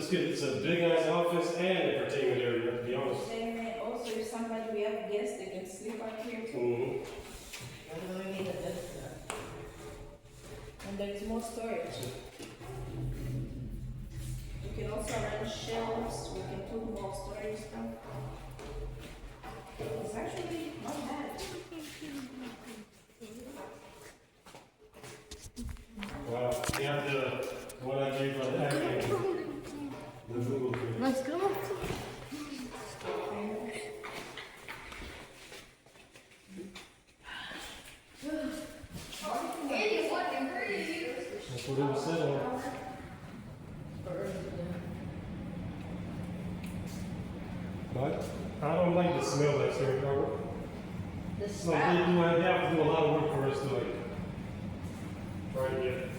it's a big ass office and entertainment area, to be honest. Then also if somebody, we have guests, they can sleep out here too. Mm-hmm. And there is more storage. We can also rent shelves, we can put more storage stuff. It's actually not bad. Wow, you have the what I gave on that. The Google thing. Let's go. That's what it was said on. But I don't like the smell that's there. The So they have to do a lot of work for us to like try to get